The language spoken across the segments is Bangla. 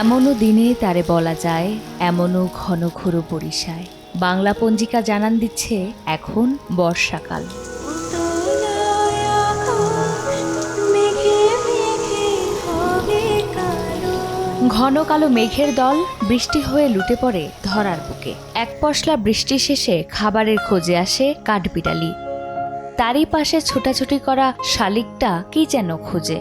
এমনও দিনে তারে বলা যায়, এমনও ঘন ঘোর বরিশায়। বাংলা পঞ্জিকা জানান দিচ্ছে এখন বর্ষাকাল। ঘন কালো মেঘের দল বৃষ্টি হয়ে লুটে পড়ে ধরার বুকে। এক পশলা বৃষ্টি শেষে খাবারের খোঁজে আসে কাঠবিড়ালি। তারই পাশে ছোটাছুটি করা শালিকটা কি যেন খোঁজে।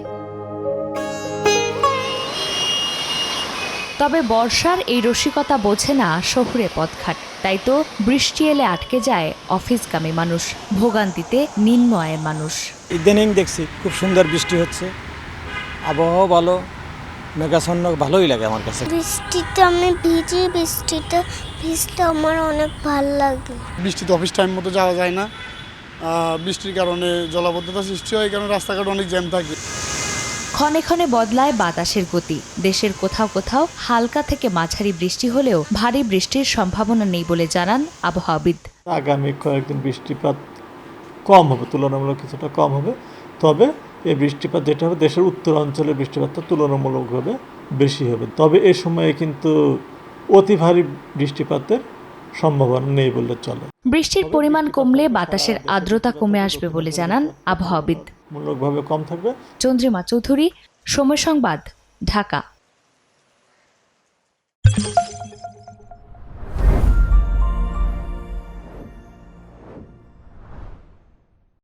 তবে বর্ষার এই রসিকতা বোঝে না শহুরে পথঘাট। তাই তো বৃষ্টি এলে আটকে যায় অফিসগামী মানুষ, ভোগান্তিতে নিম্ন আয়ের মানুষ। ইদানিং দেখছি খুব সুন্দর বৃষ্টি হচ্ছে, আবহাওয়া ভালো, মেঘাচ্ছন্ন, ভালোই লাগে আমার কাছে। বৃষ্টিতে আমি বৃষ্টিতে ভিজতে আমার অনেক ভালো লাগে। বৃষ্টিতে অফিস টাইম মতো যাওয়া যায় না, বৃষ্টির কারণে জলাবদ্ধতা সৃষ্টি হয়, কারণে রাস্তাঘাট অনেক জ্যাম থাকে। ক্ষণে ক্ষণে বদলায় বাতাসের গতি। দেশের কোথাও কোথাও হালকা থেকে মাঝারি বৃষ্টি হলেও ভারী বৃষ্টির সম্ভাবনা নেই বলে জানান আবহাওয়াবিদ। আগামী কয়েকদিন বৃষ্টিপাত কম হবে, তুলনামূলক কিছুটা কম হবে। তবে এই বৃষ্টিপাত যেটা হবে, দেশের উত্তর অঞ্চলের বৃষ্টিপাতটা তুলনামূলকভাবে বেশি হবে। তবে এ সময়ে কিন্তু অতি ভারী বৃষ্টিপাতের সম্ভাবনা নেই বললে চলে। বৃষ্টির পরিমাণ কমলে বাতাসের আর্দ্রতা কমে আসবে বলে জানান আবহাওয়াবিদ। মূলকভাবে কম থাকবে। চন্দ্রিমা চৌধুরী, সময় সংবাদ, ঢাকা।